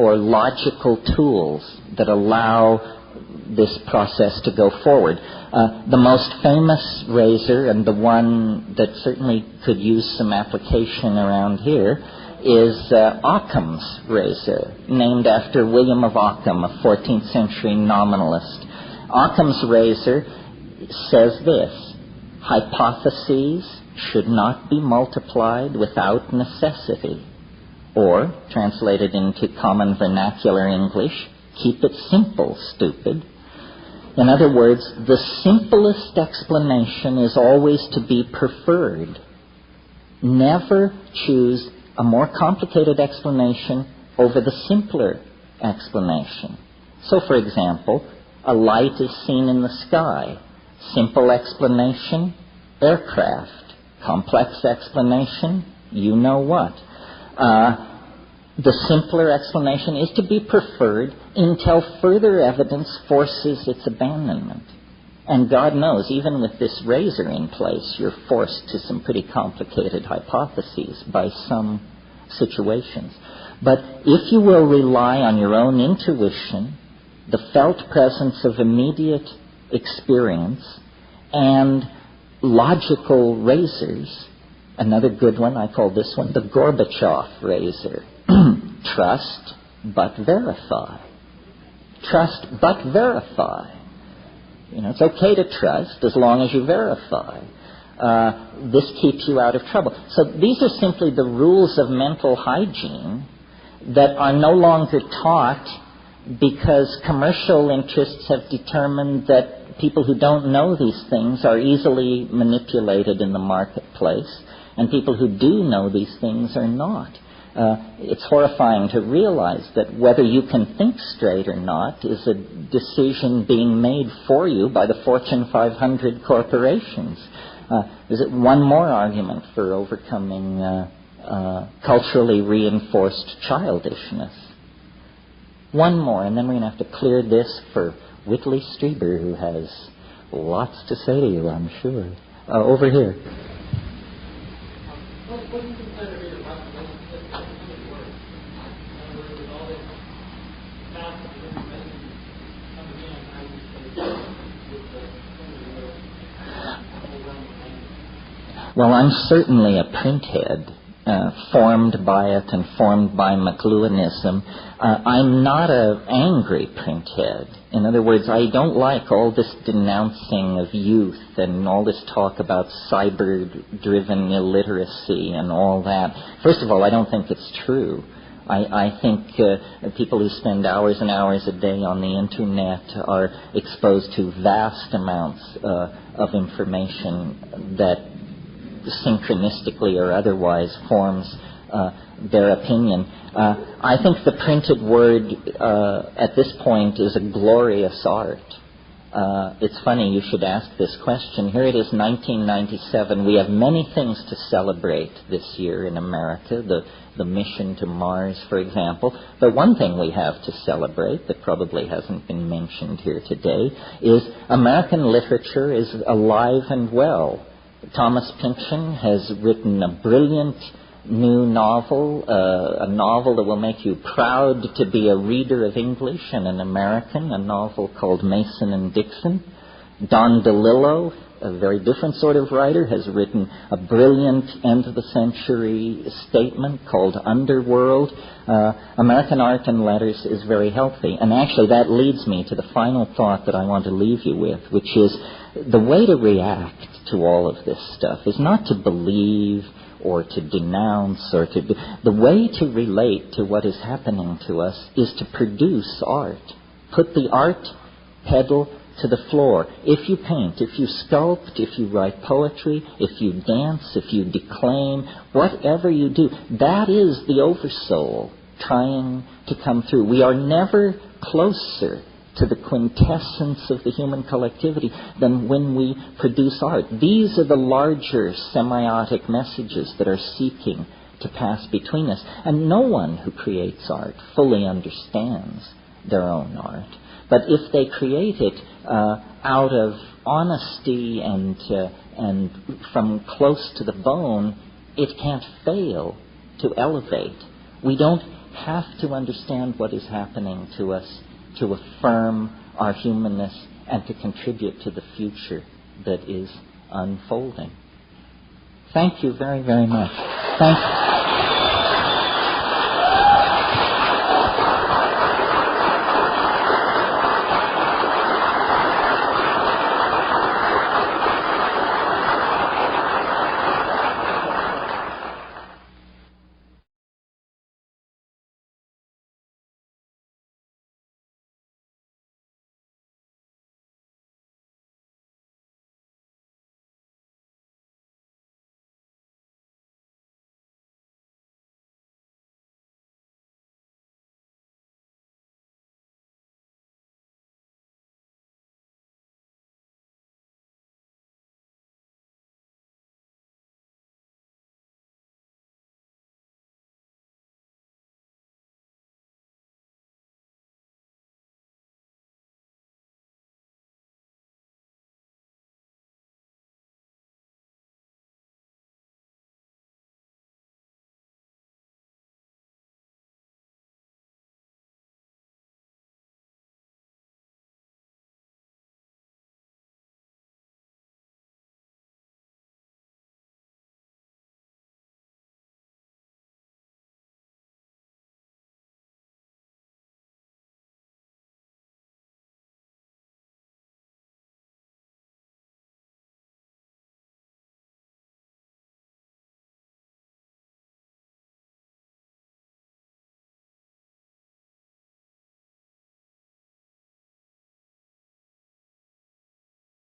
or logical tools that allow this process to go forward. The most famous razor, and the one that certainly could use some application around here, is Occam's razor, named after William of Occam, a 14th century nominalist. Occam's razor says this: hypotheses should not be multiplied without necessity. Or, translated into common vernacular English, keep it simple, stupid. In other words, the simplest explanation is always to be preferred. Never choose a more complicated explanation over the simpler explanation. So, for example, a light is seen in the sky. Simple explanation, aircraft. Complex explanation, you know what. The simpler explanation is to be preferred until further evidence forces its abandonment. And God knows, even with this razor in place, you're forced to some pretty complicated hypotheses by some situations. But if you will rely on your own intuition, the felt presence of immediate experience, and logical razors, another good one, I call this one the Gorbachev razor. Trust, but verify. Trust, but verify. You know, it's okay to trust as long as you verify. This keeps you out of trouble. So these are simply the rules of mental hygiene that are no longer taught because commercial interests have determined that people who don't know these things are easily manipulated in the marketplace, and people who do know these things are not. It's horrifying to realize that whether you can think straight or not is a decision being made for you by the Fortune 500 corporations. Is it one more argument for overcoming culturally reinforced childishness? One more, and then we're going to have to clear this for Whitley Strieber, who has lots to say to you, I'm sure. Over here. What do you consider to be the best way to work? In other words, with all this massive information coming in, how do you stay with the Well, I'm certainly a printhead, formed by it and formed by McLuhanism. I'm not an angry printhead. In other words, I don't like all this denouncing of youth and all this talk about cyber-driven illiteracy and all that. First of all, I don't think it's true. I think people who spend hours and hours a day on the Internet are exposed to vast amounts of information that synchronistically or otherwise forms their opinion. I think the printed word at this point is a glorious art. It's funny you should ask this question. Here it is, 1997. We have many things to celebrate this year in America, the mission to Mars, for example. But one thing we have to celebrate that probably hasn't been mentioned here today is American literature is alive and well. Thomas Pynchon has written a brilliant new novel, a novel that will make you proud to be a reader of English and an American, a novel called Mason and Dixon. Don DeLillo, a very different sort of writer, has written a brilliant end-of-the-century statement called Underworld. American art and letters is very healthy. And actually that leads me to the final thought that I want to leave you with, which is the way to react to all of this stuff is not to believe or to denounce or to... The way to relate to what is happening to us is to produce art. Put the art pedal to the floor. If you paint, if you sculpt, if you write poetry, if you dance, if you declaim, whatever you do, that is the oversoul trying to come through. We are never closer to the quintessence of the human collectivity than when we produce art. These are the larger semiotic messages that are seeking to pass between us. And no one who creates art fully understands their own art. But if they create it out of honesty and from close to the bone, it can't fail to elevate. We don't have to understand what is happening to us to affirm our humanness and to contribute to the future that is unfolding. Thank you very, very much. Thank you.